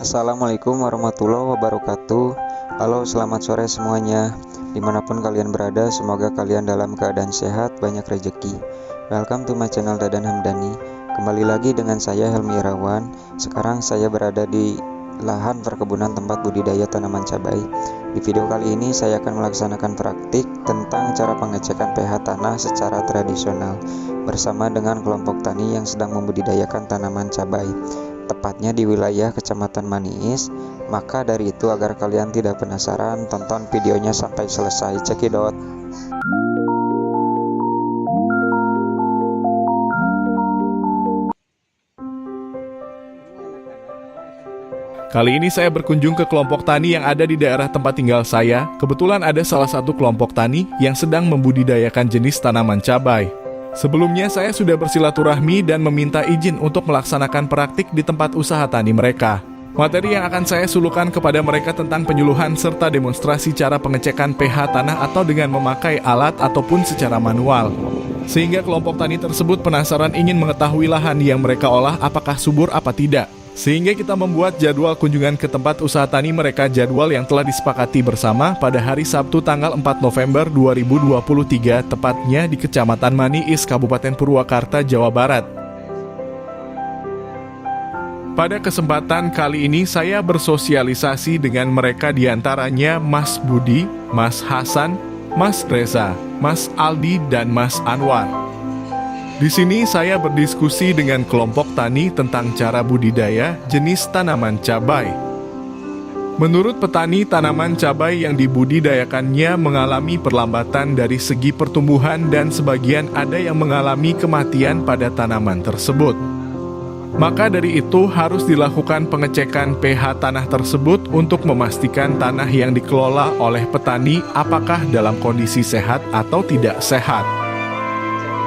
Assalamualaikum warahmatullahi wabarakatuh. Halo, selamat sore semuanya. Dimanapun kalian berada, semoga kalian dalam keadaan sehat, banyak rezeki. Welcome to my channel Dadan Hamdani. Kembali lagi dengan saya Helmi Irawan. Sekarang saya berada di lahan perkebunan tempat budidaya tanaman cabai. Di video kali ini saya akan melaksanakan praktik tentang cara pengecekan pH tanah secara tradisional bersama dengan kelompok tani yang sedang membudidayakan tanaman cabai, tepatnya di wilayah Kecamatan Maniis. Maka dari itu, agar kalian tidak penasaran, tonton videonya sampai selesai. Cekidot. Kali ini saya berkunjung ke kelompok tani yang ada di daerah tempat tinggal saya. Kebetulan ada salah satu kelompok tani yang sedang membudidayakan jenis tanaman cabai. Sebelumnya saya sudah bersilaturahmi dan meminta izin untuk melaksanakan praktik di tempat usaha tani mereka. Materi yang akan saya sulukan kepada mereka tentang penyuluhan serta demonstrasi cara pengecekan pH tanah atau dengan memakai alat ataupun secara manual. Sehingga kelompok tani tersebut penasaran ingin mengetahui lahan yang mereka olah apakah subur apa tidak. Sehingga kita membuat jadwal kunjungan ke tempat usaha tani mereka, jadwal yang telah disepakati bersama pada hari Sabtu tanggal 4 November 2023, tepatnya di Kecamatan Maniis, Kabupaten Purwakarta, Jawa Barat. Pada kesempatan kali ini saya bersosialisasi dengan mereka, diantaranya Mas Budi, Mas Hasan, Mas Reza, Mas Aldi, dan Mas Anwar. Di sini saya berdiskusi dengan kelompok tani tentang cara budidaya jenis tanaman cabai. Menurut petani, tanaman cabai yang dibudidayakannya mengalami perlambatan dari segi pertumbuhan dan sebagian ada yang mengalami kematian pada tanaman tersebut. Maka dari itu harus dilakukan pengecekan pH tanah tersebut untuk memastikan tanah yang dikelola oleh petani apakah dalam kondisi sehat atau tidak sehat.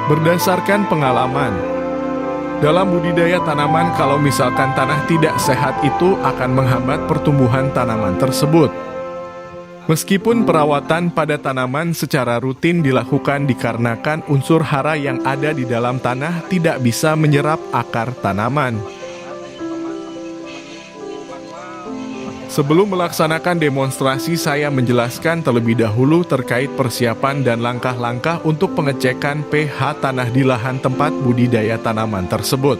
Berdasarkan pengalaman, dalam budidaya tanaman, kalau misalkan tanah tidak sehat itu akan menghambat pertumbuhan tanaman tersebut. Meskipun perawatan pada tanaman secara rutin dilakukan dikarenakan unsur hara yang ada di dalam tanah tidak bisa menyerap akar tanaman. Sebelum melaksanakan demonstrasi, saya menjelaskan terlebih dahulu terkait persiapan dan langkah-langkah untuk pengecekan pH tanah di lahan tempat budidaya tanaman tersebut.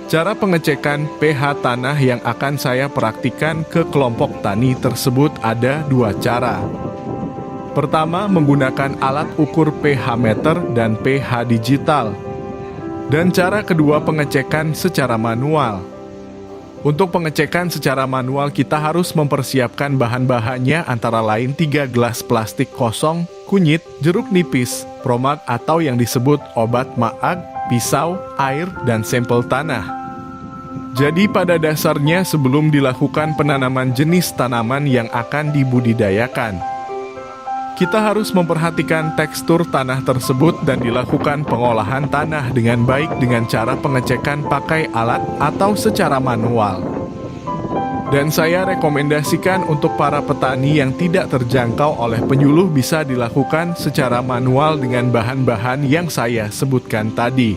Cara pengecekan pH tanah yang akan saya praktikkan ke kelompok tani tersebut ada dua cara. Pertama, menggunakan alat ukur pH meter dan pH digital. Dan cara kedua, pengecekan secara manual. Untuk pengecekan secara manual, kita harus mempersiapkan bahan-bahannya antara lain 3 gelas plastik kosong, kunyit, jeruk nipis, promag atau yang disebut obat maag, pisau, air, dan sampel tanah. Jadi pada dasarnya sebelum dilakukan penanaman jenis tanaman yang akan dibudidayakan, kita harus memperhatikan tekstur tanah tersebut dan dilakukan pengolahan tanah dengan baik dengan cara pengecekan pakai alat atau secara manual. Dan saya rekomendasikan untuk para petani yang tidak terjangkau oleh penyuluh bisa dilakukan secara manual dengan bahan-bahan yang saya sebutkan tadi.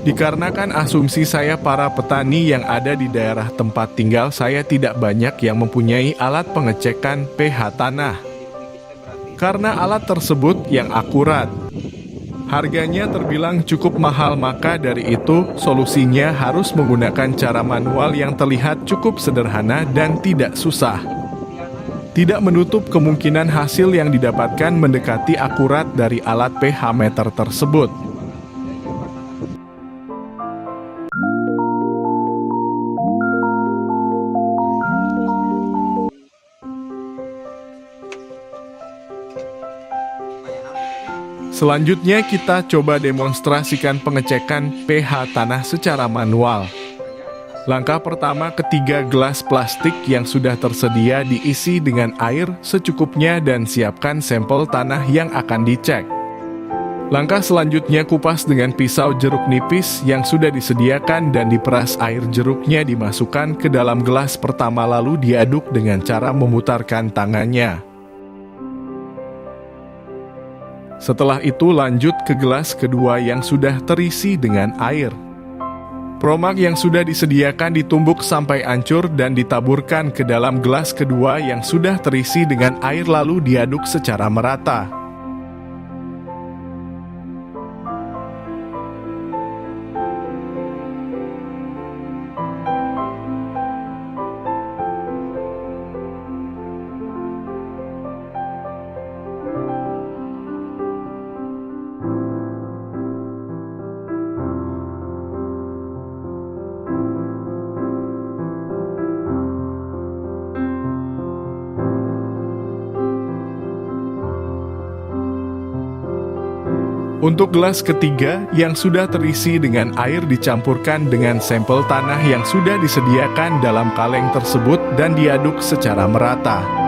Dikarenakan asumsi saya para petani yang ada di daerah tempat tinggal saya tidak banyak yang mempunyai alat pengecekan pH tanah. Karena alat tersebut yang akurat, harganya terbilang cukup mahal, maka dari itu solusinya harus menggunakan cara manual yang terlihat cukup sederhana dan tidak susah. Tidak menutup kemungkinan hasil yang didapatkan mendekati akurat dari alat pH meter tersebut. Selanjutnya kita coba demonstrasikan pengecekan pH tanah secara manual. Langkah pertama, ketiga gelas plastik yang sudah tersedia diisi dengan air secukupnya dan siapkan sampel tanah yang akan dicek. Langkah selanjutnya, kupas dengan pisau jeruk nipis yang sudah disediakan dan diperas air jeruknya dimasukkan ke dalam gelas pertama lalu diaduk dengan cara memutarkan tangannya. Setelah itu lanjut ke gelas kedua yang sudah terisi dengan air. Promag yang sudah disediakan ditumbuk sampai hancur dan ditaburkan ke dalam gelas kedua yang sudah terisi dengan air lalu diaduk secara merata. Untuk gelas ketiga yang sudah terisi dengan air dicampurkan dengan sampel tanah yang sudah disediakan dalam kaleng tersebut dan diaduk secara merata.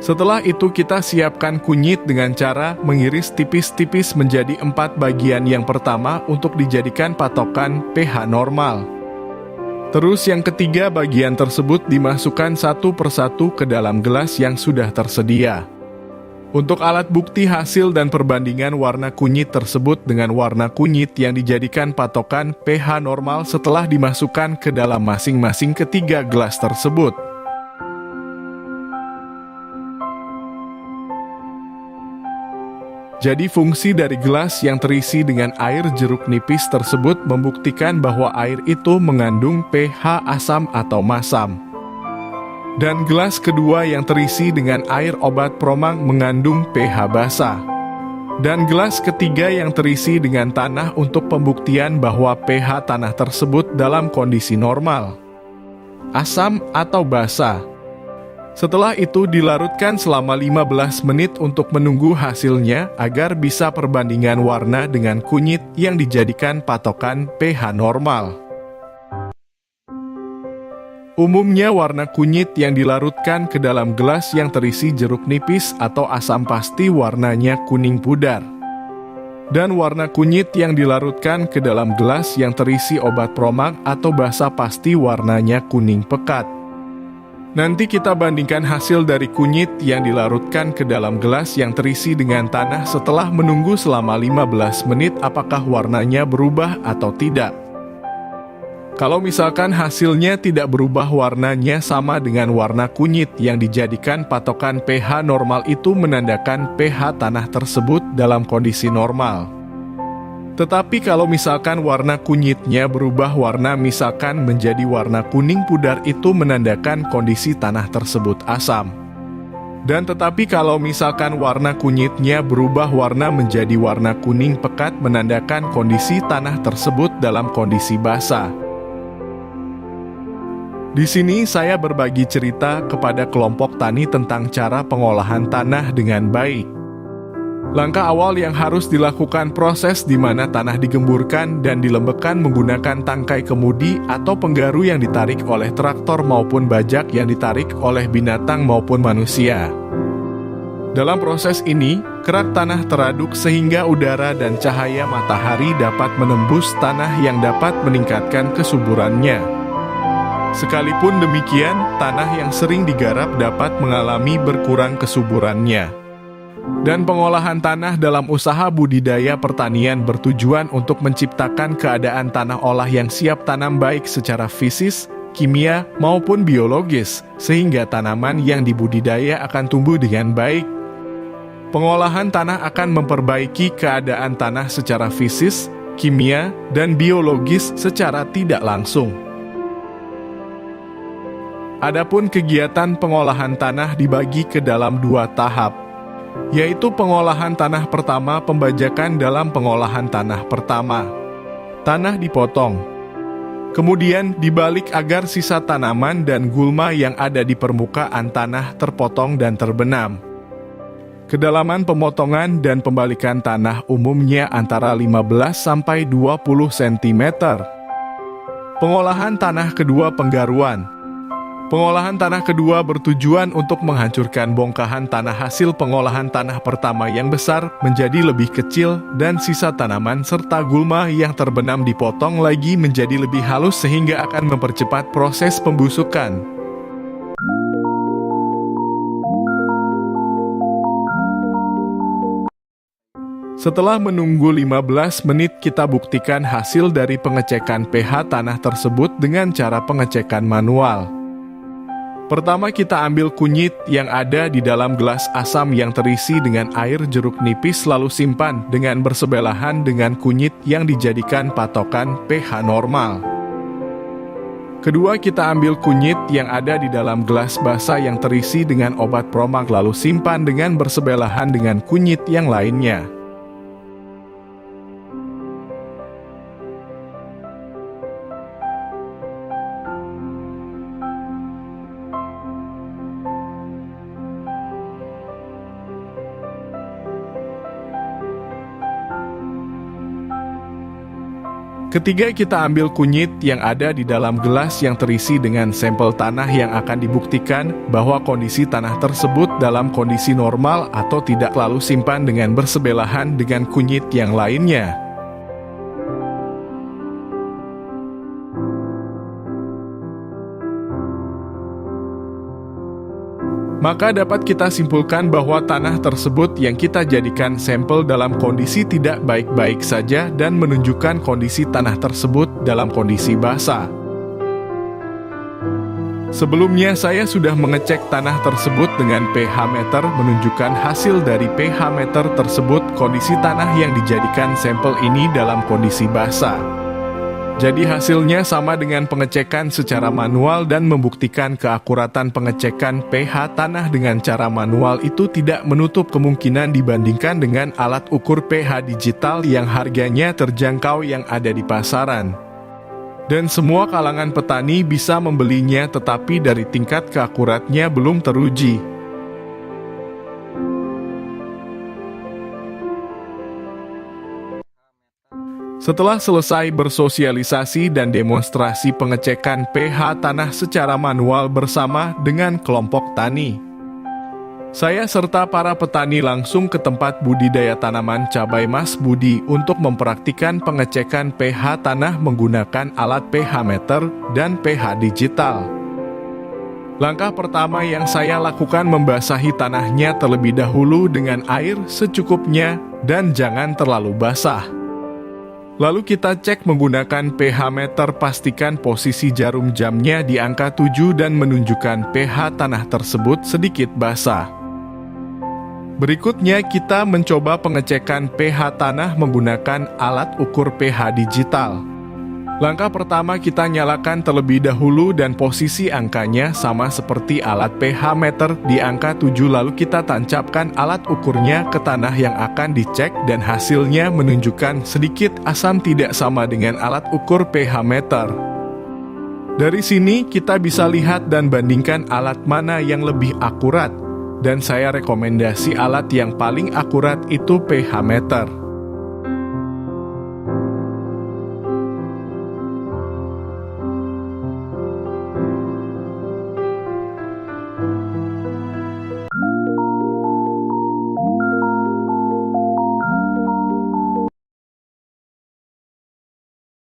Setelah itu kita siapkan kunyit dengan cara mengiris tipis-tipis menjadi 4 bagian. Yang pertama untuk dijadikan patokan pH normal. Terus yang ketiga bagian tersebut dimasukkan satu persatu ke dalam gelas yang sudah tersedia. Untuk alat bukti hasil dan perbandingan warna kunyit tersebut dengan warna kunyit yang dijadikan patokan pH normal setelah dimasukkan ke dalam masing-masing ketiga gelas tersebut. Jadi fungsi dari gelas yang terisi dengan air jeruk nipis tersebut membuktikan bahwa air itu mengandung pH asam atau masam. Dan gelas kedua yang terisi dengan air obat promag mengandung pH basa. Dan gelas ketiga yang terisi dengan tanah untuk pembuktian bahwa pH tanah tersebut dalam kondisi normal, asam atau basa. Setelah itu dilarutkan selama 15 menit untuk menunggu hasilnya agar bisa perbandingan warna dengan kunyit yang dijadikan patokan pH normal. Umumnya warna kunyit yang dilarutkan ke dalam gelas yang terisi jeruk nipis atau asam pasti warnanya kuning pudar. Dan warna kunyit yang dilarutkan ke dalam gelas yang terisi obat promag atau basa pasti warnanya kuning pekat. Nanti kita bandingkan hasil dari kunyit yang dilarutkan ke dalam gelas yang terisi dengan tanah setelah menunggu selama 15 menit apakah warnanya berubah atau tidak. Kalau misalkan hasilnya tidak berubah warnanya sama dengan warna kunyit yang dijadikan patokan pH normal itu menandakan pH tanah tersebut dalam kondisi normal. Tetapi kalau misalkan warna kunyitnya berubah warna misalkan menjadi warna kuning pudar itu menandakan kondisi tanah tersebut asam. Dan tetapi kalau misalkan warna kunyitnya berubah warna menjadi warna kuning pekat menandakan kondisi tanah tersebut dalam kondisi basa. Di sini saya berbagi cerita kepada kelompok tani tentang cara pengolahan tanah dengan baik. Langkah awal yang harus dilakukan proses di mana tanah digemburkan dan dilembekkan menggunakan tangkai kemudi atau penggaru yang ditarik oleh traktor maupun bajak yang ditarik oleh binatang maupun manusia. Dalam proses ini, kerak tanah teraduk sehingga udara dan cahaya matahari dapat menembus tanah yang dapat meningkatkan kesuburannya. Sekalipun demikian, tanah yang sering digarap dapat mengalami berkurang kesuburannya. Dan pengolahan tanah dalam usaha budidaya pertanian bertujuan untuk menciptakan keadaan tanah olah yang siap tanam baik secara fisik, kimia, maupun biologis, sehingga tanaman yang dibudidaya akan tumbuh dengan baik. Pengolahan tanah akan memperbaiki keadaan tanah secara fisik, kimia, dan biologis secara tidak langsung. Adapun kegiatan pengolahan tanah dibagi ke dalam 2 tahap, yaitu pengolahan tanah pertama. Pembajakan dalam pengolahan tanah pertama, tanah dipotong, kemudian dibalik agar sisa tanaman dan gulma yang ada di permukaan tanah terpotong dan terbenam. Kedalaman pemotongan dan pembalikan tanah umumnya antara 15 sampai 20 cm. Pengolahan tanah kedua penggaruan. Pengolahan tanah kedua bertujuan untuk menghancurkan bongkahan tanah hasil pengolahan tanah pertama yang besar menjadi lebih kecil dan sisa tanaman serta gulma yang terbenam dipotong lagi menjadi lebih halus sehingga akan mempercepat proses pembusukan. Setelah menunggu 15 menit, kita buktikan hasil dari pengecekan pH tanah tersebut dengan cara pengecekan manual. Pertama, kita ambil kunyit yang ada di dalam gelas asam yang terisi dengan air jeruk nipis lalu simpan dengan bersebelahan dengan kunyit yang dijadikan patokan pH normal. Kedua, kita ambil kunyit yang ada di dalam gelas basah yang terisi dengan obat promak lalu simpan dengan bersebelahan dengan kunyit yang lainnya. Ketiga, kita ambil kunyit yang ada di dalam gelas yang terisi dengan sampel tanah yang akan dibuktikan bahwa kondisi tanah tersebut dalam kondisi normal atau tidak, lalu simpan dengan bersebelahan dengan kunyit yang lainnya. Maka dapat kita simpulkan bahwa tanah tersebut yang kita jadikan sampel dalam kondisi tidak baik-baik saja dan menunjukkan kondisi tanah tersebut dalam kondisi basah. Sebelumnya saya sudah mengecek tanah tersebut dengan pH meter menunjukkan hasil dari pH meter tersebut kondisi tanah yang dijadikan sampel ini dalam kondisi basah. Jadi hasilnya sama dengan pengecekan secara manual dan membuktikan keakuratan pengecekan pH tanah dengan cara manual itu tidak menutup kemungkinan dibandingkan dengan alat ukur pH digital yang harganya terjangkau yang ada di pasaran. Dan semua kalangan petani bisa membelinya tetapi dari tingkat keakuratnya belum teruji. Setelah selesai bersosialisasi dan demonstrasi pengecekan pH tanah secara manual bersama dengan kelompok tani, saya serta para petani langsung ke tempat budidaya tanaman cabai Mas Budi untuk mempraktikkan pengecekan pH tanah menggunakan alat pH meter dan pH digital. Langkah pertama yang saya lakukan membasahi tanahnya terlebih dahulu dengan air secukupnya dan jangan terlalu basah. Lalu kita cek menggunakan pH meter, pastikan posisi jarum jamnya di angka 7 dan menunjukkan pH tanah tersebut sedikit basah. Berikutnya kita mencoba pengecekan pH tanah menggunakan alat ukur pH digital. Langkah pertama kita nyalakan terlebih dahulu dan posisi angkanya sama seperti alat pH meter di angka 7 lalu kita tancapkan alat ukurnya ke tanah yang akan dicek dan hasilnya menunjukkan sedikit asam tidak sama dengan alat ukur pH meter. Dari sini kita bisa lihat dan bandingkan alat mana yang lebih akurat dan saya rekomendasi alat yang paling akurat itu pH meter.